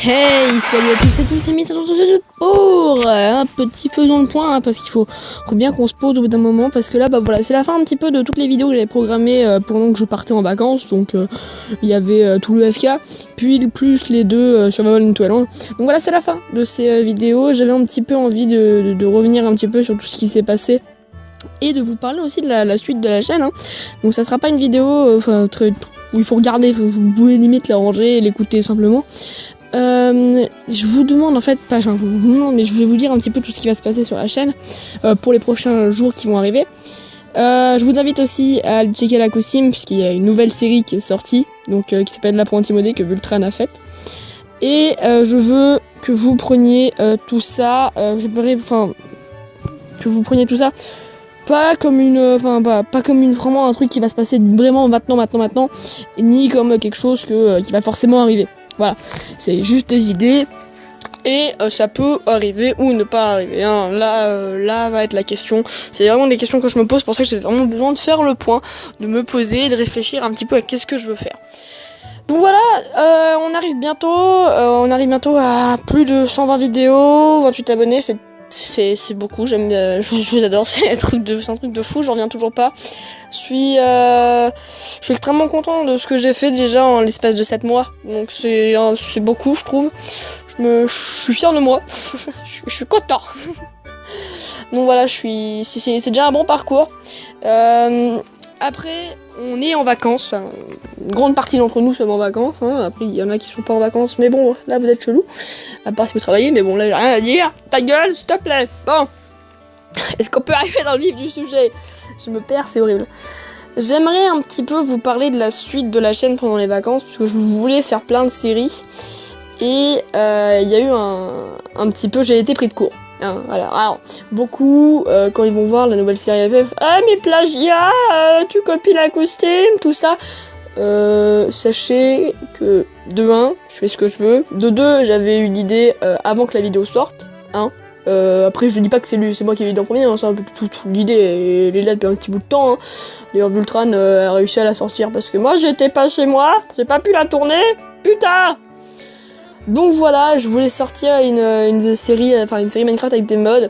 Hey, salut à tous et tous, amis, c'est pour un petit faisons le point, parce qu'il faut bien qu'on se pose au bout d'un moment, parce que là, voilà, c'est la fin un petit peu de toutes les vidéos que j'avais programmées pendant que je partais en vacances, donc il y avait tout le FK, puis plus les deux Survival in Toiland. Donc voilà, c'est la fin de ces vidéos. J'avais un petit peu envie de revenir un petit peu sur tout ce qui s'est passé, et de vous parler aussi de la suite de la chaîne, hein. Donc ça sera pas une vidéo où il faut regarder, vous pouvez limite la ranger et l'écouter simplement. Je vous demande en fait, pas je vous demande, mais je vais vous dire un petit peu tout ce qui va se passer sur la chaîne pour les prochains jours qui vont arriver. Je vous invite aussi à aller checker la costume, puisqu'il y a une nouvelle série qui est sortie, donc qui s'appelle L'apprenti modé, que Vultran a faite. Et je veux que vous preniez tout ça, que vous preniez tout ça pas comme pas comme vraiment un truc qui va se passer vraiment maintenant, ni comme quelque chose qui va forcément arriver. Voilà, c'est juste des idées et ça peut arriver ou ne pas arriver, hein. Là va être la question, c'est vraiment des questions que je me pose, pour ça que j'ai vraiment besoin de faire le point, de me poser, de réfléchir un petit peu à qu'est-ce que je veux faire. Donc voilà, on arrive bientôt à plus de 120 vidéos, 28 abonnés, c'est beaucoup, j'aime bien, je vous adore, c'est un truc de fou, j'en reviens toujours pas. Je suis extrêmement content de ce que j'ai fait déjà en l'espace de 7 mois, donc c'est beaucoup, je trouve. Je suis fier de moi, je suis content. Donc voilà, c'est déjà un bon parcours. Après, on est en vacances, enfin, une grande partie d'entre nous sommes en vacances, hein. Après il y en a qui sont pas en vacances, mais bon, là vous êtes chelou, à part si vous travaillez, mais bon là j'ai rien à dire, ta gueule s'il te plaît. Bon, est-ce qu'on peut arriver dans le vif du sujet? Je me perds, c'est horrible. J'aimerais un petit peu vous parler de la suite de la chaîne pendant les vacances, parce que je voulais faire plein de séries, et il y a eu un petit peu, j'ai été pris de court. Hein, voilà. Alors, beaucoup, quand ils vont voir la nouvelle série FF, ah mais plagiat, tu copies la costume, tout ça. Sachez que de 1, je fais ce que je veux. De 2, j'avais eu l'idée avant que la vidéo sorte. Hein. Après, je ne dis pas que c'est moi qui ai eu l'idée en premier, hein, l'idée elle est là depuis un petit bout de temps. Hein. D'ailleurs, Vultran a réussi à la sortir parce que moi j'étais pas chez moi, j'ai pas pu la tourner. Putain! Donc voilà, je voulais sortir une série Minecraft avec des mods.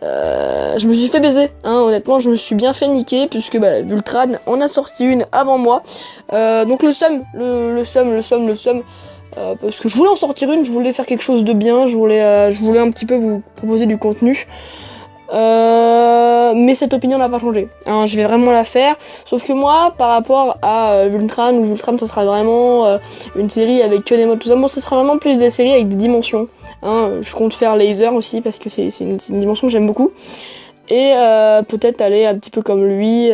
Je me suis fait baiser, hein, honnêtement, je me suis bien fait niquer, puisque Vultran en a sorti une avant moi. Donc le seum, parce que je voulais en sortir une, je voulais faire quelque chose de bien, je voulais un petit peu vous proposer du contenu. Mais cette opinion n'a pas changé, hein, je vais vraiment la faire, sauf que moi, par rapport à Vultran, ça sera vraiment une série avec que des modes, tout ça, moi ça sera vraiment plus des séries avec des dimensions, hein. Je compte faire Laser aussi, parce que c'est une dimension que j'aime beaucoup, et peut-être aller un petit peu comme lui,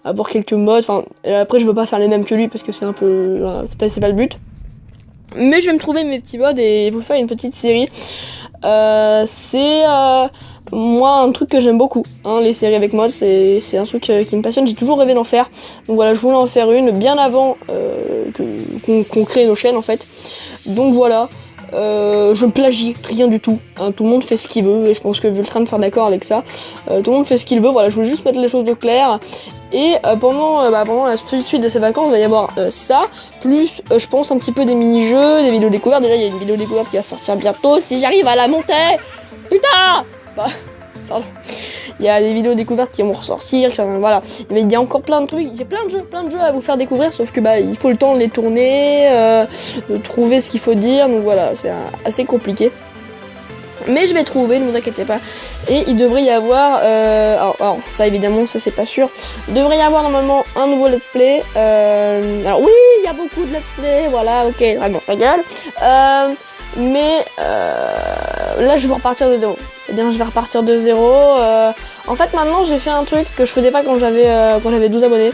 avoir quelques modes, enfin, après je veux pas faire les mêmes que lui, parce que c'est un peu, c'est pas le but. Mais je vais me trouver mes petits mods et vous faire une petite série. C'est moi un truc que j'aime beaucoup, hein, les séries avec mods, c'est un truc qui me passionne, j'ai toujours rêvé d'en faire. Donc voilà, je voulais en faire une bien avant qu'on crée nos chaînes en fait. Donc voilà, je ne plagie rien du tout, hein, tout le monde fait ce qu'il veut, et je pense que Vultran sera d'accord avec ça. Tout le monde fait ce qu'il veut, voilà, je voulais juste mettre les choses au clair. Et pendant la suite de ces vacances, il va y avoir ça, plus je pense un petit peu des mini-jeux, des vidéos découvertes. Déjà il y a une vidéo découverte qui va sortir bientôt, si j'arrive à la monter. Putain, pardon. Il y a des vidéos découvertes qui vont ressortir, voilà. Mais il y a encore plein de trucs, il y a plein de jeux à vous faire découvrir, sauf que il faut le temps de les tourner, de trouver ce qu'il faut dire, donc voilà, c'est assez compliqué. Mais je vais trouver, ne vous inquiétez pas. Et il devrait y avoir, alors ça évidemment, ça c'est pas sûr. Il devrait y avoir normalement un nouveau let's play. Alors oui, il y a beaucoup de let's play, voilà, ok, vraiment ta gueule. Mais là je vais repartir de zéro. C'est-à-dire je vais repartir de zéro. En fait maintenant j'ai fait un truc que je faisais pas quand j'avais 12 abonnés.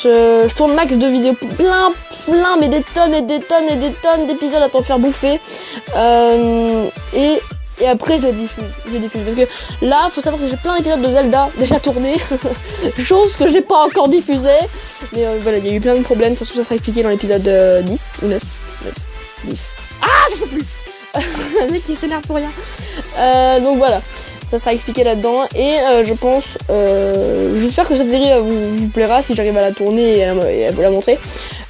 Je tourne max de vidéos, plein, mais des tonnes et des tonnes et des tonnes d'épisodes à t'en faire bouffer. Et après je les diffuse, parce que là faut savoir que j'ai plein d'épisodes de Zelda déjà tournés, chose que j'ai pas encore diffusée, mais voilà, il y a eu plein de problèmes, de toute façon ça sera expliqué dans l'épisode 10 ou 9, 10, ah je sais plus. Le mec qui s'énerve pour rien. Donc voilà, ça sera expliqué là-dedans. Et je pense, j'espère que cette série vous plaira si j'arrive à la tourner et à vous la montrer.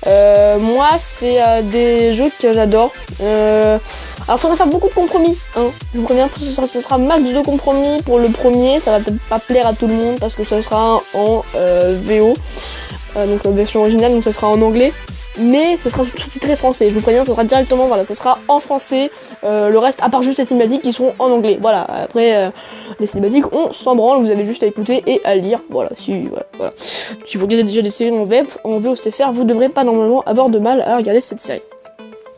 Moi, c'est des jeux que j'adore. Alors, faudra faire beaucoup de compromis. Hein. Je vous préviens, ça sera max de compromis pour le premier. Ça va peut-être pas plaire à tout le monde parce que ça sera en VO, donc version originale, donc ça sera en anglais. Mais ça sera sous-titré français, je vous préviens, ça sera directement, voilà, ça sera en français, le reste, à part juste les cinématiques qui seront en anglais, voilà, après, les cinématiques, on s'en branle, vous avez juste à écouter et à lire, voilà, si vous regardez déjà des séries en VOSTFR, vous devrez pas normalement avoir de mal à regarder cette série.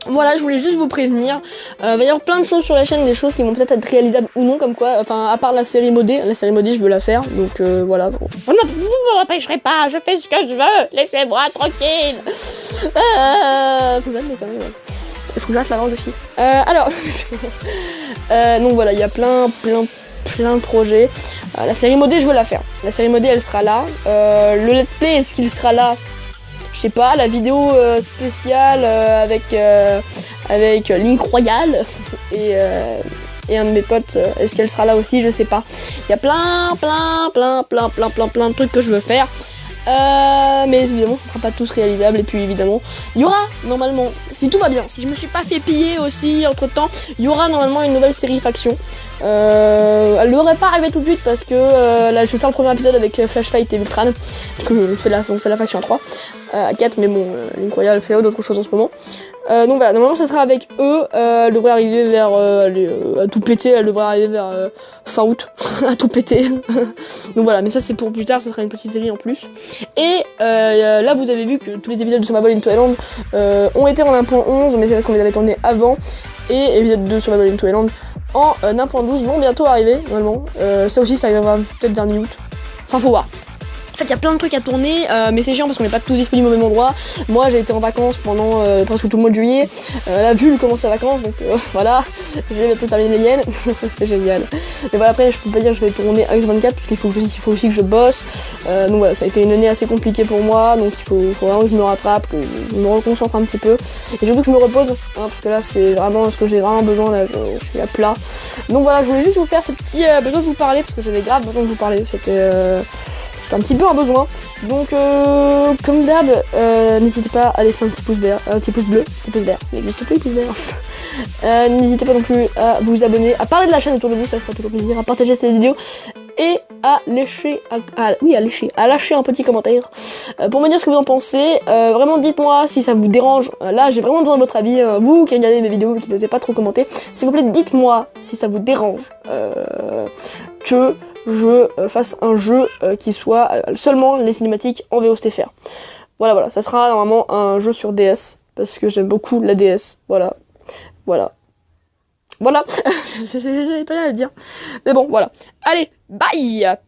Voilà, je voulais juste vous prévenir, va y avoir plein de choses sur la chaîne, des choses qui vont peut-être être réalisables ou non, comme quoi, enfin, à part la série modée je veux la faire, donc voilà. Vous ne m'empêcherez pas, je fais ce que je veux, laissez-moi tranquille. Faut que j'arrête mes conneries, ouais. Faut que j'arrête la langue aussi. Alors, donc voilà, il y a plein de projets. La série modée, je veux la faire. La série modée, elle sera là. Le let's play, est-ce qu'il sera là? Je sais pas, la vidéo spéciale avec Link Royal et un de mes potes, est-ce qu'elle sera là aussi? Je sais pas. Il y a plein de trucs que je veux faire. Mais évidemment, ce sera pas tous réalisables. Et puis évidemment, il y aura normalement, si tout va bien, si je me suis pas fait piller aussi entre temps, il y aura normalement une nouvelle série Faction. Elle devrait pas arriver tout de suite parce que là je vais faire le premier épisode avec Flash Fight et Viltran, parce que on fait la faction à 3, à 4, mais bon, Link Royal fait d'autres choses en ce moment. Donc voilà, normalement ça sera avec eux, elle devrait arriver vers à tout péter, elle devrait arriver vers fin août, à tout péter. Donc voilà, mais ça c'est pour plus tard, ça sera une petite série en plus. Et là vous avez vu que tous les épisodes de Survival in Toyland ont été en 1.11, mais c'est parce qu'on les avait tournés avant, et épisode 2 Survival in Toyland en 1.12 vont bientôt arriver, normalement. Ça aussi, ça arrivera peut-être vers mi-août. Enfin, faut voir. En fait, il y a plein de trucs à tourner, mais c'est chiant parce qu'on n'est pas tous disponibles au même endroit. Moi, j'ai été en vacances pendant presque tout le mois de juillet. La Vule commence ses vacances, donc voilà, je vais bientôt terminer les miennes. C'est génial. Mais voilà, après, je peux pas dire que je vais tourner X24 parce qu'il faut aussi que je bosse. Donc voilà, ça a été une année assez compliquée pour moi, donc il faut vraiment que je me rattrape, que je me reconcentre un petit peu. Et surtout que je me repose, hein, parce que là, c'est vraiment ce que j'ai vraiment besoin. Là, je suis à plat. Donc voilà, je voulais juste vous faire ce petit besoin de vous parler, parce que j'avais grave besoin de vous parler. C'était un petit peu un besoin. Donc comme d'hab, n'hésitez pas à laisser un petit pouce vert, un petit pouce bleu, petit pouce vert, ça n'existe plus, pouce vert. N'hésitez pas non plus à vous abonner, à parler de la chaîne autour de vous, ça fera toujours plaisir, à partager cette vidéo et à lâcher un petit commentaire pour me dire ce que vous en pensez. Vraiment dites-moi si ça vous dérange. Là j'ai vraiment besoin de votre avis, vous qui regardez mes vidéos et qui n'osez pas trop commenter, s'il vous plaît dites-moi si ça vous dérange que je fasse un jeu qui soit seulement les cinématiques en VOSTFR. Voilà, ça sera normalement un jeu sur DS, parce que j'aime beaucoup la DS, voilà, j'avais pas rien à dire, mais bon, voilà, allez, bye.